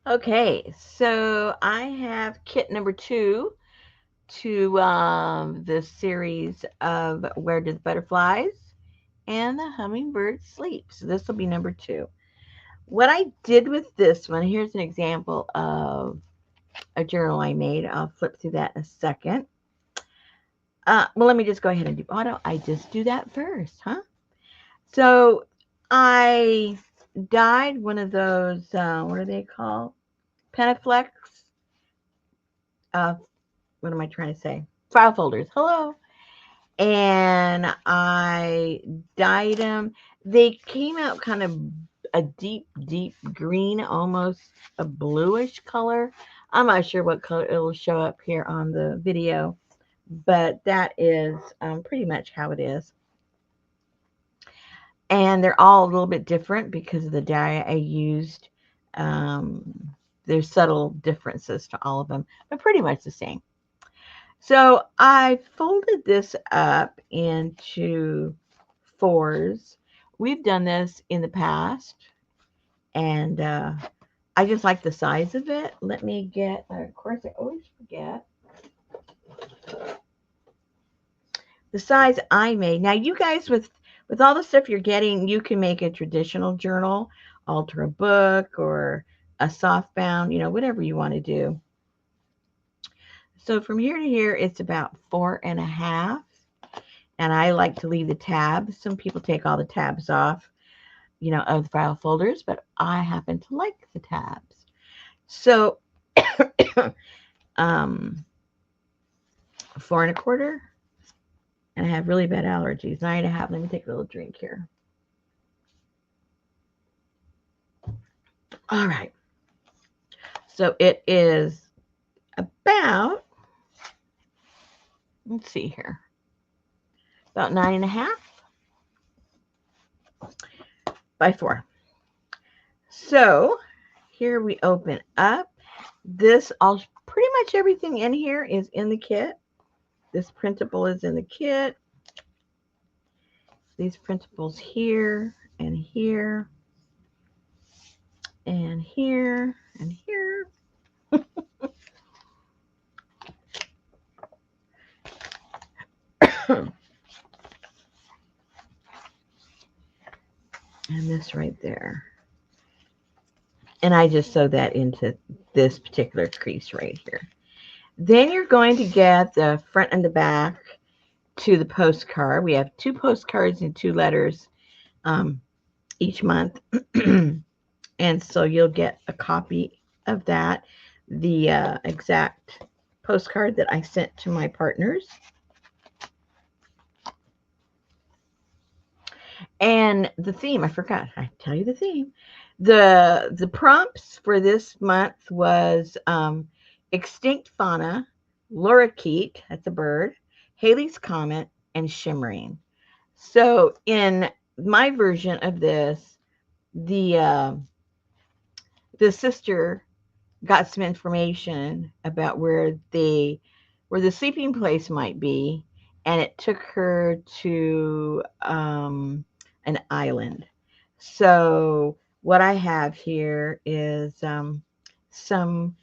Okay, so I have kit number 2 to this series of Where Do the Butterflies and the Hummingbird Sleep. So this will be number 2. What I did with this one, here's an example of a journal I made. I'll flip through that in a second. Well, let me just go ahead and do, why don't I just do that first, huh? So I dyed one of those, what are they called? Penaflex. Uh, what am I trying to say? File folders. Hello. And I dyed them. They came out kind of a deep, deep green, almost a bluish color. I'm not sure what color it'll show up here on the video, but that is pretty much how it is. And they're all a little bit different because of the dye I used. Um, there's subtle differences to all of them, but pretty much the same. So I folded this up into fours. We've done this in the past, and I just like the size of it. Let me get, of course, I always forget the size I made. Now, you guys, with all the stuff you're getting, you can make a traditional journal, alter a book, or a soft bound, whatever you want to do. So from here to here, it's about 4.5. And I like to leave the tabs. Some people take all the tabs off, of the file folders, but I happen to like the tabs. So, um, 4.25, and I have really bad allergies. 9.5. Let me take a little drink here. All right. So it is about, let's see here, about 9.5 by 4. So here we open up. This, all pretty much everything in here is in the kit. This printable is in the kit. These printables here and here and here and here. And this right there. And I just sew that into this particular crease right here. Then you're going to get the front and the back to the postcard. We have 2 postcards and 2 letters each month. And so you'll get a copy of that, the exact postcard that I sent to my partners. And the theme, I forgot. I tell you the theme. The prompts for this month was extinct fauna, lorikeet, that's a bird, Haley's comet, and shimmering. So in my version of this, the the sister got some information about where the sleeping place might be, and it took her to an island. So what I have here is some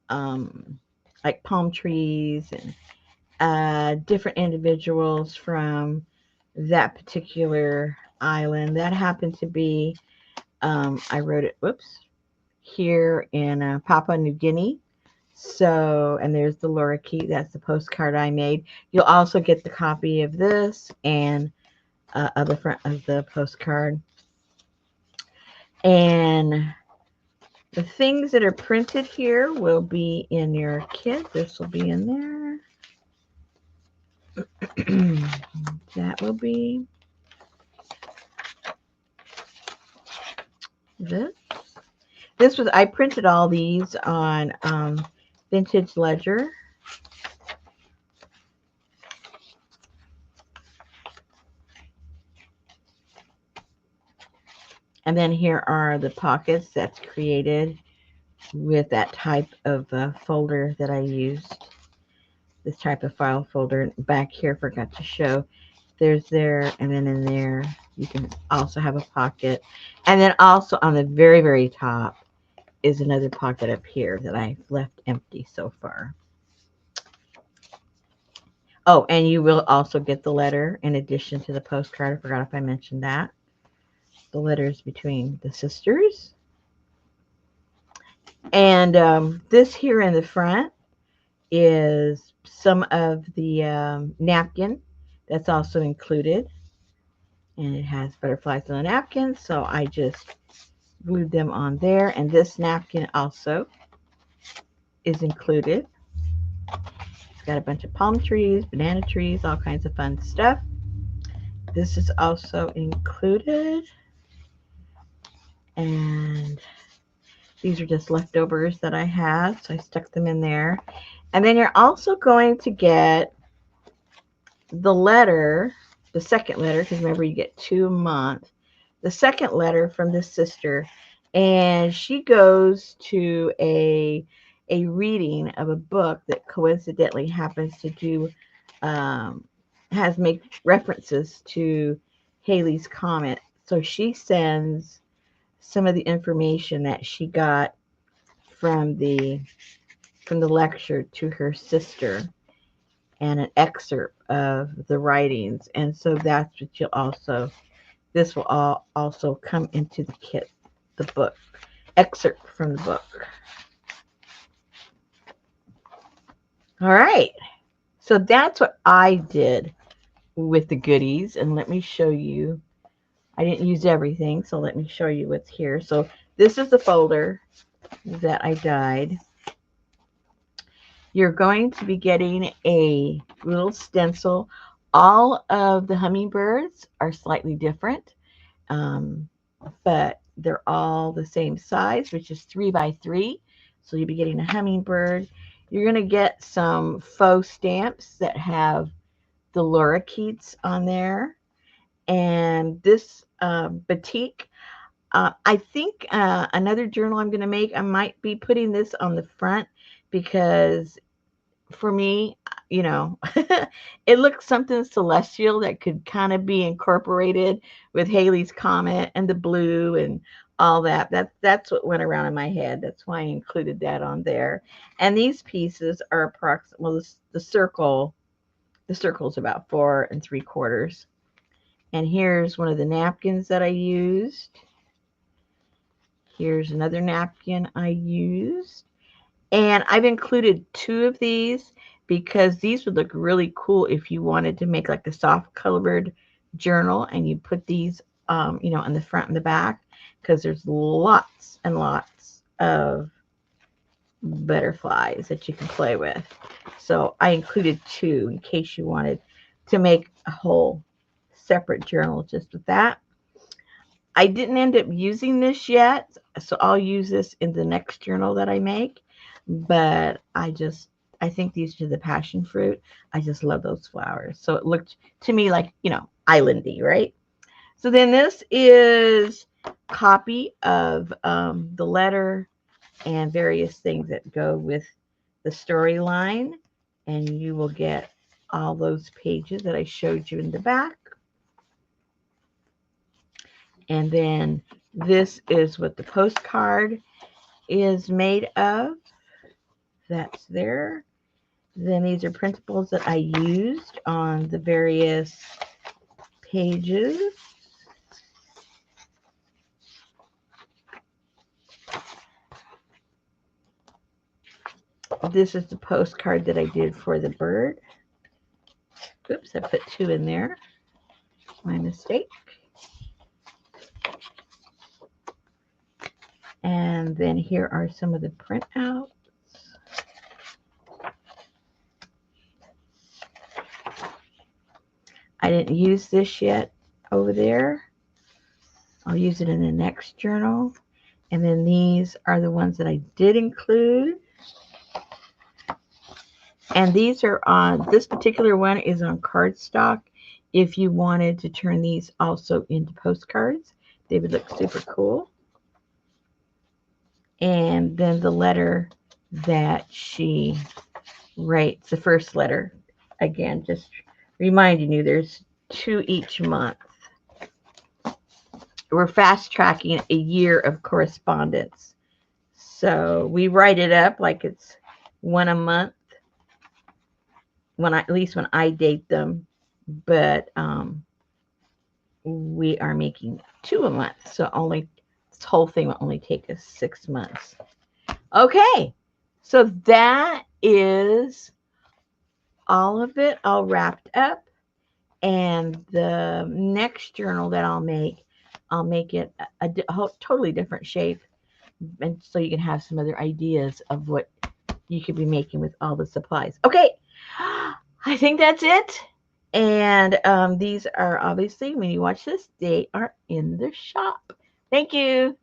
um, like palm trees and different individuals from that particular island. That happened to be, I wrote it, whoops, here in Papua New Guinea. So, and there's the lorikeet. That's the postcard I made. You'll also get the copy of this and of the front of the postcard. And the things that are printed here will be in your kit. This will be in there. That will be this. This was, I printed all these on Vintage Ledger. And then here are the pockets that's created with that type of folder that I used. This type of file folder. Back here, forgot to show. There's there, and then in there, you can also have a pocket. And then also on the very, very top is another pocket up here that I've left empty so far. Oh, and you will also get the letter in addition to the postcard. I forgot if I mentioned that. The letters between the sisters. And this here in the front is some of the napkin that's also included. And it has butterflies on the napkin, so I just glued them on there. And this napkin also is included. It's got a bunch of palm trees, banana trees, all kinds of fun stuff. This is also included. And these are just leftovers that I had, so I stuck them in there. And then you're also going to get the letter, the second letter, because remember you get 2 a month. The second letter from this sister, and she goes to a reading of a book that coincidentally happens to do has make references to Halley's Comet. So she sends some of the information that she got from the lecture to her sister and an excerpt of the writings. And so that's what you'll also, this will all also come into the kit, the book, excerpt from the book. All right. So that's what I did with the goodies. And let me show you. I didn't use everything, so let me show you what's here. So this is the folder that I dyed. You're going to be getting a little stencil. All of the hummingbirds are slightly different, but they're all the same size, which is 3 by 3. So you'll be getting a hummingbird. You're going to get some faux stamps that have the lorikeets on there. And this batik, I think another journal I'm going to make, I might be putting this on the front because for me, you know, it looks something celestial that could kind of be incorporated with Halley's Comet and the blue and all that. That's what went around in my head. That's why I included that on there. And these pieces are approximately, well, the circle is about 4 3/4. And here's one of the napkins that I used. Here's another napkin I used. And I've included 2 of these because these would look really cool if you wanted to make like a soft colored journal and you put these, you know, in the front and the back because there's lots and lots of butterflies that you can play with. So I included 2 in case you wanted to make a whole separate journal just with that. I didn't end up using this yet, so I'll use this in the next journal that I make. But I think these are the passion fruit. I just love those flowers. So it looked to me like, you know, islandy, right? So then this is a copy of the letter and various things that go with the storyline. And you will get all those pages that I showed you in the back. And then this is what the postcard is made of. That's there. Then these are printables that I used on the various pages. This is the postcard that I did for the bird. Oops, I put 2 in there. My mistake. And then here are some of the printouts. I didn't use this yet over there. I'll use it in the next journal. And then these are the ones that I did include. And these are on, this particular one is on cardstock. If you wanted to turn these also into postcards, they would look super cool. And then the letter that she writes, the first letter, again, just reminding you there's 2 each month. We're fast tracking a year of correspondence. So we write it up like it's one a month at least when I date them, but we are making 2 a month. So only this whole thing will only take us 6 months. Okay. So that is all of it all wrapped up. And the next journal that I'll make it a totally different shape, and so you can have some other ideas of what you could be making with all the supplies. Okay, I think that's it. And these are obviously, when you watch this, they are in the shop. Thank you.